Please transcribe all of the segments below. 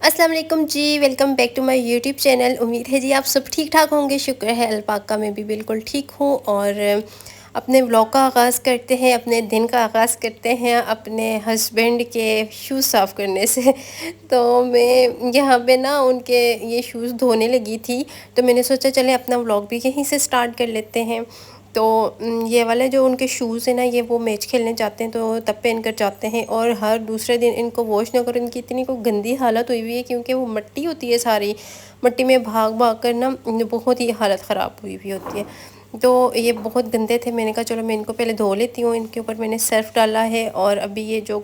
अस्सलाम वालेकुम जी, welcome back to my YouTube channel. उम्मीद है जी आप सब ठीक ठाक होंगे। शुक्र है अल्लाह पाक का, मैं भी बिल्कुल ठीक हूँ। और अपने व्लॉग का आगाज़ करते हैं, अपने दिन का आगाज़ करते हैं अपने हस्बैंड के शूज़ साफ़ करने से। तो मैं यहाँ पे ना उनके ये शूज़ धोने लगी थी, तो मैंने सोचा चले अपना व्लॉग भी यहीं से स्टार्ट कर लेते हैं। तो ये वाले जो उनके शूज़ हैं ना, ये वो मैच खेलने जाते हैं तो तब पहन कर जाते हैं, और हर दूसरे दिन इनको वॉश ना करो, इनकी इतनी को गंदी हालत हुई हुई है क्योंकि वो मिट्टी होती है सारी, मिट्टी में भाग भाग कर ना बहुत ही हालत ख़राब हुई हुई होती है। तो ये बहुत गंदे थे, मैंने कहा चलो मैं इनको पहले धो लेती हूँ। इनके ऊपर मैंने सर्फ़ डाला है, और अभी ये जो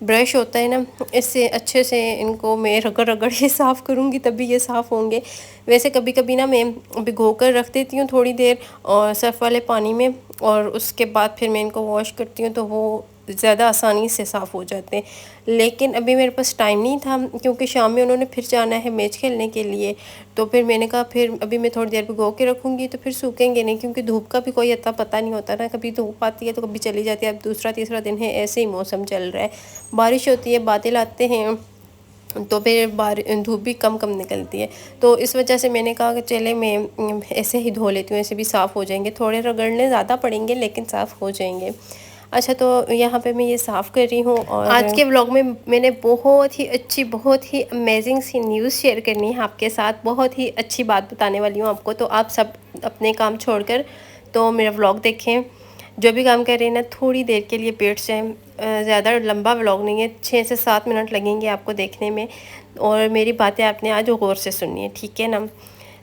ब्रश होता है ना, इससे अच्छे से इनको मैं रगड़ रगड़ के साफ़ करूँगी, तभी ये साफ़ होंगे। वैसे कभी कभी ना मैं भिगो कर रख देती हूँ थोड़ी देर और सर्फ़ वाले पानी में, और उसके बाद फिर मैं इनको वॉश करती हूँ तो वो ज़्यादा आसानी से साफ़ हो जाते हैं। लेकिन अभी मेरे पास टाइम नहीं था क्योंकि शाम में उन्होंने फिर जाना है मैच खेलने के लिए। तो फिर मैंने कहा फिर अभी मैं थोड़ी देर भिगो के रखूँगी तो फिर सूखेंगे नहीं, क्योंकि धूप का भी कोई इतना पता नहीं होता ना, कभी धूप आती है तो कभी चली जाती है। अब दूसरा तीसरा दिन है, ऐसे ही मौसम चल रहा है, बारिश होती है, बादल आते हैं, तो फिर धूप भी कम कम निकलती है। तो इस वजह से मैंने कहा कि चले मैं ऐसे ही धो लेती हूँ, ऐसे भी साफ़ हो जाएंगे, थोड़े रगड़ने ज़्यादा पड़ेंगे लेकिन साफ़ हो जाएंगे। अच्छा, तो यहाँ पे मैं ये साफ़ कर रही हूँ, और आज के व्लॉग में मैंने बहुत ही अच्छी, बहुत ही अमेजिंग सी न्यूज़ शेयर करनी है आपके साथ। बहुत ही अच्छी बात बताने वाली हूँ आपको, तो आप सब अपने काम छोड़कर तो मेरा व्लॉग देखें। जो भी काम कर रहे हैं ना, थोड़ी देर के लिए बैठ जाएं। ज़्यादा लंबा व्लॉग नहीं है, 6 से 7 मिनट लगेंगे आपको देखने में, और मेरी बातें आपने आज गौर से सुननी है, ठीक है ना।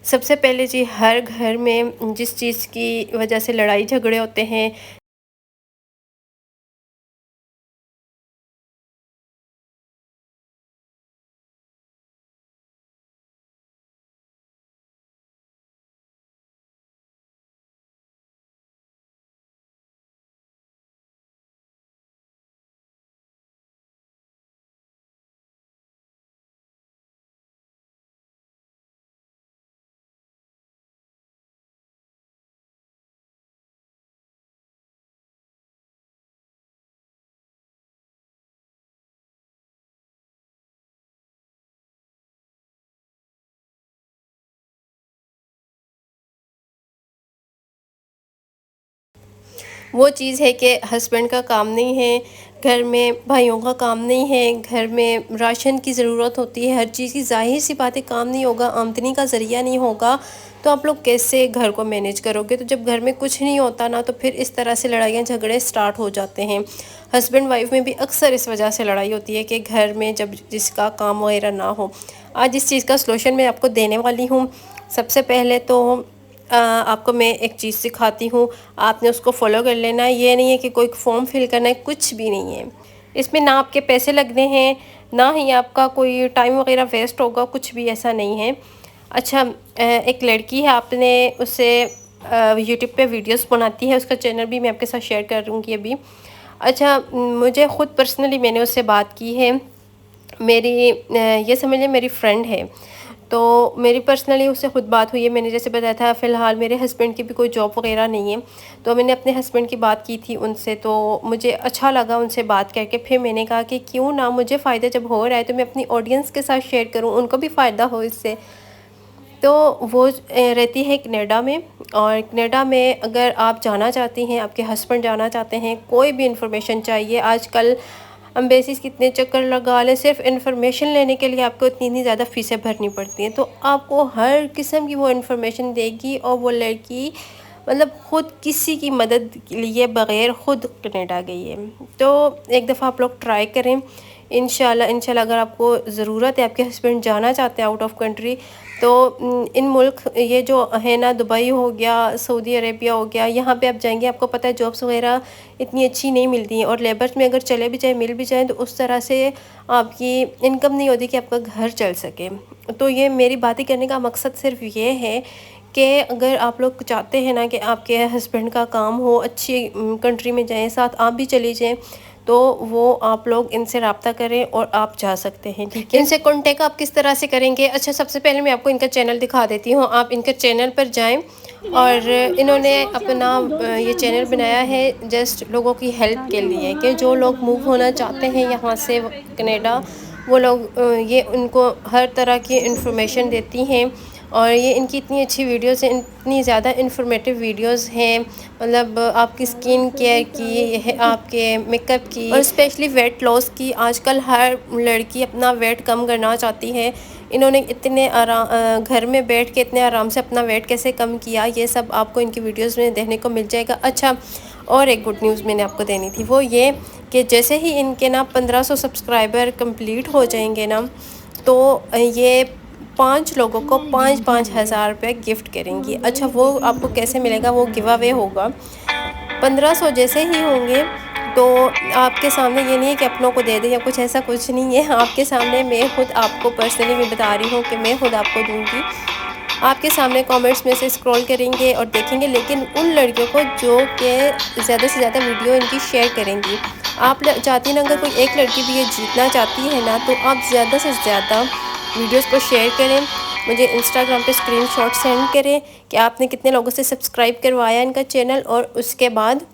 सबसे पहले जी, हर घर में जिस चीज़ की वजह से लड़ाई झगड़े होते हैं, वो चीज़ है कि हस्बैंड का काम नहीं है, घर में भाइयों का काम नहीं है, घर में राशन की ज़रूरत होती है, हर चीज़ की, ज़ाहिर सी बात है, काम नहीं होगा, आमदनी का ज़रिया नहीं होगा, तो आप लोग कैसे घर को मैनेज करोगे। तो जब घर में कुछ नहीं होता ना, तो फिर इस तरह से लड़ाइयाँ झगड़े स्टार्ट हो जाते हैं। हस्बैंड वाइफ में भी अक्सर इस वजह से लड़ाई होती है कि घर में जब जिसका काम वगैरह ना हो। आज इस चीज़ का सलूशन मैं आपको देने वाली हूँ। सबसे पहले तो आपको मैं एक चीज़ सिखाती हूँ, आपने उसको फॉलो कर लेना है। ये नहीं है कि कोई फॉर्म फिल करना है, कुछ भी नहीं है इसमें, ना आपके पैसे लगने हैं, ना ही आपका कोई टाइम वगैरह वेस्ट होगा, कुछ भी ऐसा नहीं है। अच्छा, एक लड़की है, आपने उससे यूट्यूब पे वीडियोस बनाती है, उसका चैनल भी मैं आपके साथ शेयर करूँगी अभी। अच्छा, मुझे ख़ुद पर्सनली मैंने उससे बात की है, मेरी ये समझिए मेरी फ्रेंड है, तो मेरी पर्सनली उससे ख़ुद बात हुई है। मैंने जैसे बताया था, फ़िलहाल मेरे हस्बैंड की भी कोई जॉब वगैरह नहीं है, तो मैंने अपने हस्बैंड की बात की थी उनसे, तो मुझे अच्छा लगा उनसे बात करके। फिर मैंने कहा कि क्यों ना, मुझे फ़ायदा जब हो रहा है तो मैं अपनी ऑडियंस के साथ शेयर करूँ, उनको भी फ़ायदा हो इससे। तो वो रहती है कनाडा में, और कनाडा में अगर आप जाना चाहती हैं, आपके हस्बैंड जाना चाहते हैं, कोई भी इंफॉर्मेशन चाहिए, आजकल एम्बेसीज कितने चक्कर लगा लें, सिर्फ इन्फॉर्मेशन लेने के लिए आपको इतनी ज़्यादा फ़ीसें भरनी पड़ती हैं, तो आपको हर किस्म की वो इन्फॉर्मेशन देगी। और वो लड़की मतलब ख़ुद किसी की मदद लिए बग़ैर ख़ुद कनाडा गई है। तो एक दफ़ा आप लोग ट्राई करें, इंशाल्लाह इंशाल्लाह। अगर आपको ज़रूरत है, आपके हस्बैंड जाना चाहते हैं आउट ऑफ कंट्री, तो इन मुल्क ये जो है ना, दुबई हो गया, सऊदी अरेबिया हो गया, यहाँ पे आप जाएंगे, आपको पता है जॉब्स वगैरह इतनी अच्छी नहीं मिलती हैं, और लेबर्स में अगर चले भी जाए, मिल भी जाए, तो उस तरह से आपकी इनकम नहीं होती कि आपका घर चल सके। तो ये मेरी बातें करने का मकसद सिर्फ ये है कि अगर आप लोग चाहते हैं ना कि आपके हस्बैंड का काम हो, अच्छी कंट्री में जाएं, साथ आप भी चली जाएं, तो वो आप लोग इनसे रब्ता करें और आप जा सकते हैं, ठीक है। इनसे कांटेक्ट आप किस तरह से करेंगे? अच्छा, सबसे पहले मैं आपको इनका चैनल दिखा देती हूँ, आप इनके चैनल पर जाएं। और इन्होंने अपना ये चैनल बनाया है जस्ट लोगों की हेल्प के लिए, कि जो लोग मूव होना चाहते हैं यहाँ से कनाडा, वो लोग ये उनको हर तरह की इन्फॉर्मेशन देती हैं। और ये इनकी इतनी अच्छी वीडियोस हैं, इतनी ज़्यादा इन्फॉर्मेटिव वीडियोस हैं। मतलब आपकी स्किन केयर की है, आपके मेकअप की, और स्पेशली वेट लॉस की। आजकल हर लड़की अपना वेट कम करना चाहती है। इन्होंने इतने घर में बैठ के इतने आराम से अपना वेट कैसे कम किया, ये सब आपको इनकी वीडियोस में देखने को मिल जाएगा। अच्छा, और एक गुड न्यूज़ मैंने आपको देनी थी, वो ये कि जैसे ही इनके ना 1500 सब्सक्राइबर कंप्लीट हो जाएंगे ना, तो ये 5 लोगों को 5,000 रुपये गिफ्ट करेंगी। अच्छा, वो आपको कैसे मिलेगा? वो गिव अवे होगा। 1500 जैसे ही होंगे तो आपके सामने, ये नहीं है कि अपनों को दे दें या कुछ, ऐसा कुछ नहीं है। आपके सामने मैं खुद आपको पर्सनली मैं बता रही हूँ कि मैं खुद आपको दूँगी। आपके सामने कमेंट्स में से स्क्रॉल करेंगे और देखेंगे, लेकिन उन लड़कियों को जो कि ज़्यादा से ज़्यादा वीडियो इनकी शेयर करेंगी। आप चाहती हैं ना, अगर कोई एक लड़की भी ये जीतना चाहती है ना, तो आप ज़्यादा से ज़्यादा वीडियोस को शेयर करें। मुझे इंस्टाग्राम पे स्क्रीनशॉट सेंड करें कि आपने कितने लोगों से सब्सक्राइब करवाया इनका चैनल, और उसके बाद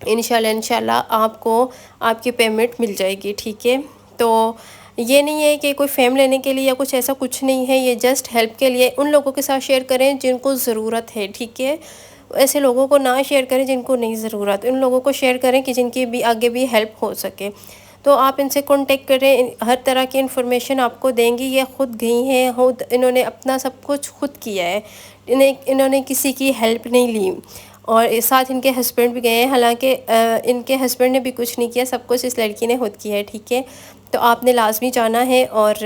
इंशाल्लाह आपको आपकी पेमेंट मिल जाएगी। ठीक है, तो ये नहीं है कि कोई फेम लेने के लिए या कुछ, ऐसा कुछ नहीं है। ये जस्ट हेल्प के लिए उन लोगों के साथ शेयर करें जिनको ज़रूरत है। ठीक है, ऐसे लोगों को ना शेयर करें जिनको नहीं ज़रूरत, उन लोगों को शेयर करें कि जिनकी भी आगे भी हेल्प हो सके। तो आप इनसे कांटेक्ट करें, हर तरह की इन्फॉर्मेशन आपको देंगी। ये खुद गई हैं, खुद इन्होंने अपना सब कुछ खुद किया है, इन्होंने किसी की हेल्प नहीं ली। और साथ इनके हस्बैंड भी गए हैं, हालांकि इनके हस्बैंड ने भी कुछ नहीं किया, सब कुछ इस लड़की ने खुद किया है। ठीक है, तो आपने लाजमी जाना है। और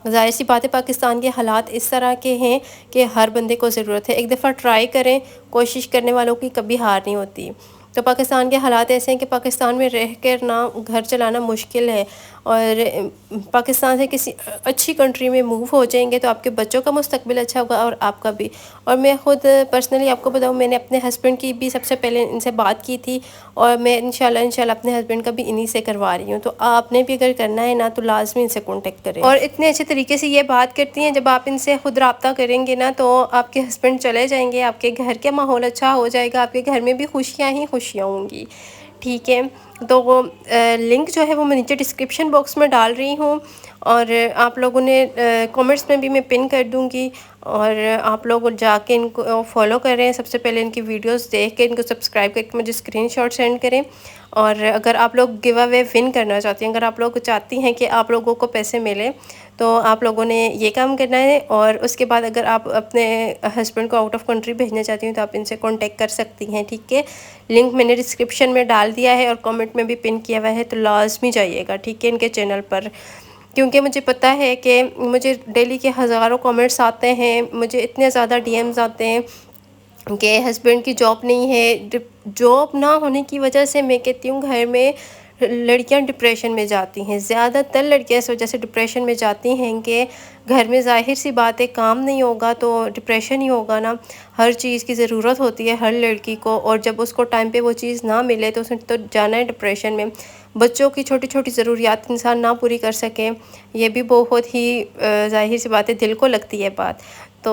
ज़ाहिर सी बात है, पाकिस्तान के हालात इस तरह के हैं कि हर बंदे को ज़रूरत है। एक दफ़ा ट्राई करें, कोशिश करने वालों की कभी हार नहीं होती। तो पाकिस्तान के हालात ऐसे हैं कि पाकिस्तान में रह कर ना घर चलाना मुश्किल है, और पाकिस्तान से किसी अच्छी कंट्री में मूव हो जाएंगे तो आपके बच्चों का मुस्तकबिल अच्छा होगा और आपका भी। और मैं ख़ुद पर्सनली आपको बताऊँ, मैंने अपने हस्बैंड की भी सबसे पहले इनसे बात की थी, और मैं इंशाल्लाह अपने हस्बैंड का भी इन्हीं से करवा रही हूँ। तो आपने भी अगर करना है ना, तो लाजमी इनसे कॉन्टेक्ट करें। और इतने अच्छे तरीके से ये बात करती हैं, जब आप इनसे खुद रब्ता करेंगे ना, तो आपके हस्बैंड चले जाएंगे, आपके घर का माहौल अच्छा हो जाएगा, आपके घर में भी खुशियाँ ही खुशियाँ होंगी। ठीक है, तो वो लिंक जो है वो मैं नीचे डिस्क्रिप्शन बॉक्स में डाल रही हूँ, और आप लोगों ने कमेंट्स में भी मैं पिन कर दूँगी। और आप लोग जाके इनको फॉलो करें, सबसे पहले इनकी वीडियोस देख के इनको सब्सक्राइब करके मुझे स्क्रीनशॉट सेंड करें। और अगर आप लोग गिव अवे विन करना चाहती हैं, अगर आप लोग चाहती हैं कि आप लोगों को पैसे मिले, तो आप लोगों ने ये काम करना है। और उसके बाद अगर आप अपने हस्बैंड को आउट ऑफ कंट्री भेजना चाहती हैं, तो आप इनसे कांटेक्ट कर सकती हैं। ठीक है, लिंक मैंने डिस्क्रिप्शन में डाल दिया है और कमेंट में भी पिन किया हुआ है, तो लाजमी जाइएगा। ठीक है, इनके चैनल पर, क्योंकि मुझे पता है कि मुझे डेली के हज़ारों कमेंट्स आते हैं, मुझे इतने ज़्यादा डीएम्स आते हैं कि हस्बैंड की जॉब नहीं है। जॉब ना होने की वजह से मैं कहती हूँ घर में लड़कियां डिप्रेशन में जाती हैं। ज़्यादातर लड़कियां इस वजह से डिप्रेशन में जाती हैं कि घर में ज़ाहिर सी बात है, काम नहीं होगा तो डिप्रेशन ही होगा ना। हर चीज़ की ज़रूरत होती है हर लड़की को, और जब उसको टाइम पे वो चीज़ ना मिले तो उसने तो जाना है डिप्रेशन में। बच्चों की छोटी छोटी ज़रूरियात इंसान ना पूरी कर सके, ये भी बहुत ही ज़ाहिर सी बात है, दिल को लगती है बात। तो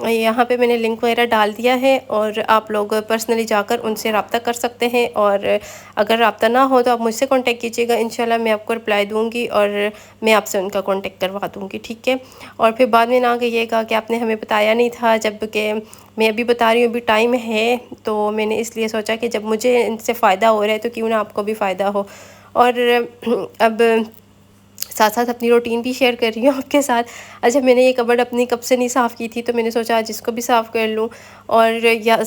यहाँ पे मैंने लिंक वगैरह डाल दिया है, और आप लोग पर्सनली जाकर उनसे रब्ता कर सकते हैं। और अगर रब्ता ना हो तो आप मुझसे कांटेक्ट कीजिएगा, इंशाल्लाह मैं आपको रिप्लाई दूँगी और मैं आपसे उनका कांटेक्ट करवा दूँगी। ठीक है, और फिर बाद में ना कहिएगा कि आपने हमें बताया नहीं था, जबकि मैं अभी बता रही हूँ, अभी टाइम है। तो मैंने इसलिए सोचा कि जब मुझे इनसे फ़ायदा हो रहा है तो क्यों ना आपको भी फ़ायदा हो। और अब साथ साथ अपनी रूटीन भी शेयर कर रही हूँ आपके साथ। अच्छा, मैंने ये कबर्ड अपनी कब से नहीं साफ़ की थी, तो मैंने सोचा आज इसको भी साफ़ कर लूँ। और या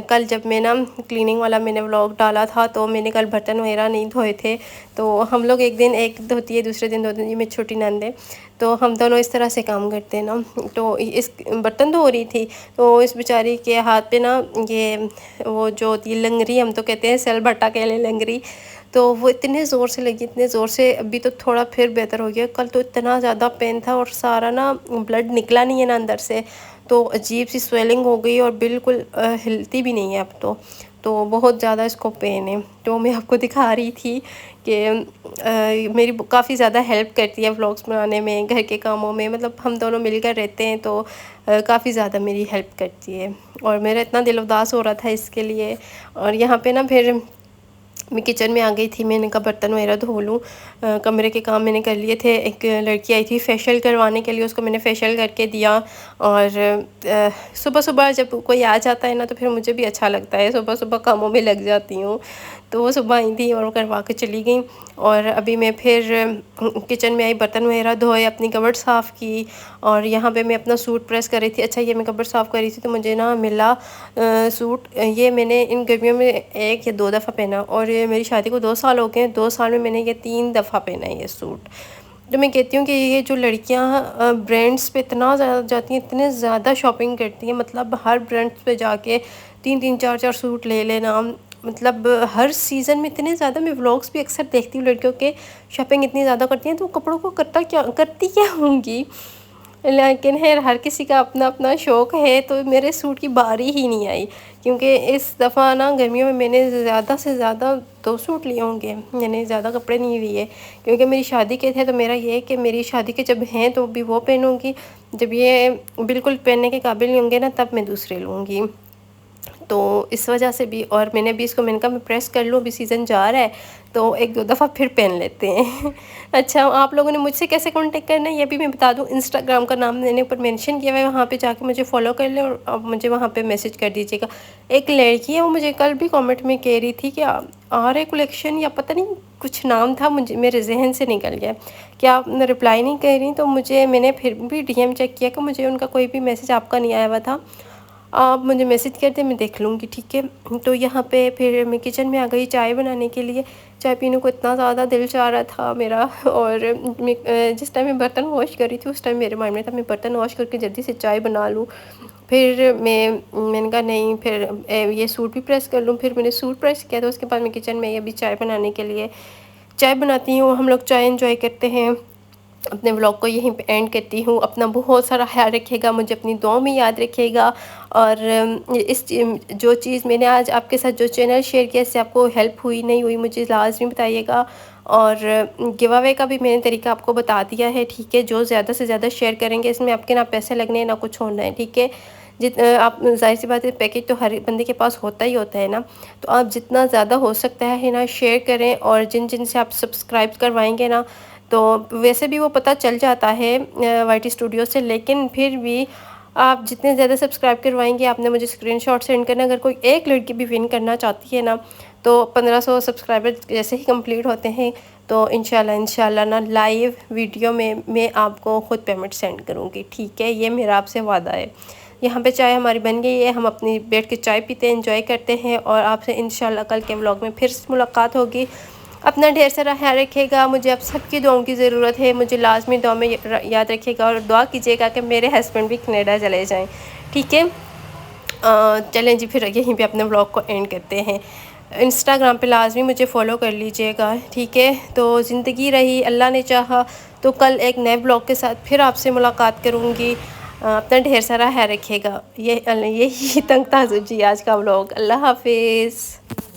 कल जब मैं ना क्लीनिंग वाला मैंने व्लॉग डाला था, तो मैंने कल बर्तन वगैरह नहीं धोए थे। तो हम लोग एक दिन एक धोती है, दूसरे दिन धोती है, मेरी छोटी नंद है, तो हम दोनों इस तरह से काम करते हैं ना। तो इस बर्तन धो रही थी, तो इस बेचारी के हाथ पे ना ये वो जो होती है लंगरी, हम तो कहते हैं सेल भट्टा कह लें लंगरी, तो वो इतने ज़ोर से लगी, इतने ज़ोर से। अभी तो थोड़ा फिर बेहतर हो गया, कल तो इतना ज़्यादा पेन था और सारा ना ब्लड निकला नहीं है ना अंदर से, तो अजीब सी स्वेलिंग हो गई और बिल्कुल हिलती भी नहीं है अब तो बहुत ज़्यादा इसको पेन है। तो मैं आपको दिखा रही थी कि मेरी काफ़ी ज़्यादा हेल्प करती है व्लॉग्स बनाने में, घर के कामों में, मतलब हम दोनों मिलकर रहते हैं, तो काफ़ी ज़्यादा मेरी हेल्प करती है। और मेरा इतना दिल उदास हो रहा था इसके लिए। और यहाँ पे ना फिर मैं किचन में आ गई थी, मैंने कहा बर्तन वगैरह धो लूँ। कमरे के काम मैंने कर लिए थे। एक लड़की आई थी फेशियल करवाने के लिए, उसको मैंने फेशियल करके दिया। और सुबह सुबह जब कोई आ जाता है ना तो फिर मुझे भी अच्छा लगता है, सुबह सुबह कामों में लग जाती हूँ। तो वो सुबह आई थी और वो करवा के चली गई। और अभी मैं फिर किचन में आई, बर्तन वगैरह धोए, अपनी कबर्ड साफ़ की। और यहाँ पे मैं अपना सूट प्रेस कर रही थी। अच्छा, ये मैं कबर्ड साफ़ कर रही थी तो मुझे ना मिला सूट। ये मैंने इन गर्मियों में 1 या 2 दफ़ा पहना, और ये मेरी शादी को 2 साल हो गए हैं। 2 साल में मैंने ये 3 दफ़ा पहना है ये सूट। तो मैं कहती हूँ कि ये जो लड़कियाँ ब्रांड्स पे इतना ज़्यादा जाती हैं, इतने ज़्यादा शॉपिंग करती हैं, मतलब हर ब्रांड्स पे जाके 3-3 4-4 सूट ले लेना, मतलब हर सीज़न में इतने ज़्यादा। मैं व्लॉग्स भी अक्सर देखती हूँ, लड़कियों के शॉपिंग इतनी ज़्यादा करती हैं, तो कपड़ों को करती क्या होंगी। लेकिन हर किसी का अपना अपना शौक़ है। तो मेरे सूट की बारी ही नहीं आई, क्योंकि इस दफ़ा ना गर्मियों में मैंने ज़्यादा से ज़्यादा 2 सूट लिए होंगे, मैंने ज़्यादा कपड़े नहीं लिए। क्योंकि मेरी शादी के थे, तो मेरा ये है कि मेरी शादी के जब हैं तो भी वो पहनूँगी, जब ये बिल्कुल पहनने के काबिल नहीं होंगे ना तब मैं दूसरे लूँगी। तो इस वजह से भी, और मैंने भी इसको, मैंने कहा मैं प्रेस कर लूँ, अभी सीज़न जा रहा है तो 1-2 दफ़ा फिर पहन लेते हैं। अच्छा, आप लोगों ने मुझसे कैसे कांटेक्ट करना है ये भी मैं बता दूँ। इंस्टाग्राम का नाम मैंने ऊपर मेंशन किया हुआ है, वहाँ पे जाके मुझे फॉलो कर लें और आप मुझे वहाँ पे मैसेज कर दीजिएगा। एक लड़की है, वो मुझे कल भी कमेंट में कह रही थी कि आर्य कलेक्शन या पता नहीं कुछ नाम था, मुझे मेरे जहन से निकल गया, क्या आप रिप्लाई नहीं कर रही। तो मैंने फिर भी डीएम चेक किया कि मुझे उनका कोई भी मैसेज आपका नहीं आया हुआ था। आप मुझे मैसेज कर दें, मैं देख लूँगी, ठीक है। तो यहाँ पे फिर मैं किचन में आ गई चाय बनाने के लिए। चाय पीने को इतना ज़्यादा दिल चाह रहा था मेरा, और मैं जिस टाइम मैं बर्तन वॉश कर रही थी उस टाइम मेरे माइंड में था मैं बर्तन वॉश करके जल्दी से चाय बना लूँ। फिर मैंने कहा नहीं, फिर ये सूट भी प्रेस कर लूँ। फिर मैंने सूट प्रेस किया, तो उसके बाद मैं किचन में अभी चाय बनाने के लिए चाय बनाती हूँ। हम लोग चाय एंजॉय करते हैं। अपने व्लॉग को यहीं पे एंड करती हूँ। अपना बहुत सारा ख्याल रखिएगा, मुझे अपनी दुआओं में याद रखिएगा। और जो चीज़ मैंने आज आपके साथ जो चैनल शेयर किया, इससे आपको हेल्प हुई नहीं हुई मुझे लाजमी बताइएगा। और गिव अवे का भी मैंने तरीका आपको बता दिया है, ठीक है। जो ज़्यादा से ज़्यादा शेयर करेंगे, इसमें आपके ना पैसे लगने हैं ना कुछ होना है, ठीक है। आप ज़ाहिर सी बात है, पैकेज तो हर बंदे के पास होता ही होता है ना। तो आप जितना ज़्यादा हो सकता है ना शेयर करें। और जिन से आप सब्सक्राइब करवाएंगे ना, तो वैसे भी वो पता चल जाता है वाईटी स्टूडियो से, लेकिन फिर भी आप जितने ज़्यादा सब्सक्राइब करवाएंगे, आपने मुझे स्क्रीनशॉट सेंड करना। अगर कोई एक लड़की भी विन करना चाहती है ना, तो 1500 सब्सक्राइबर जैसे ही कंप्लीट होते हैं तो इंशाल्लाह ना लाइव वीडियो में मैं आपको ख़ुद पेमेंट सेंड करूँगी, ठीक है। ये मेरा आपसे वादा है। यहाँ पे चाय हमारी बन गई है, हम अपनी बैठ के चाय पीते हैं, एंजॉय करते हैं। और आपसे इंशाल्लाह कल के व्लॉग में फिर से मुलाकात होगी। अपना ढेर सारा ख्याल रखिएगा, मुझे आप सबकी दुआओं की ज़रूरत है, मुझे लाजमी दुआ में याद रखिएगा। और दुआ कीजिएगा कि मेरे हस्बैंड भी कनाडा चले जाएं, ठीक है। चलें जी, फिर यहीं पे अपने व्लॉग को एंड करते हैं। इंस्टाग्राम पे लाजमी मुझे फ़ॉलो कर लीजिएगा, ठीक है। तो ज़िंदगी रही, अल्लाह ने चाहा तो कल एक नए व्लॉग के साथ फिर आपसे मुलाकात करूँगी। अपना ढेर सारा ख्याल रखिएगा। यही तंग था जी आज का व्लॉग। अल्लाह हाफिज़।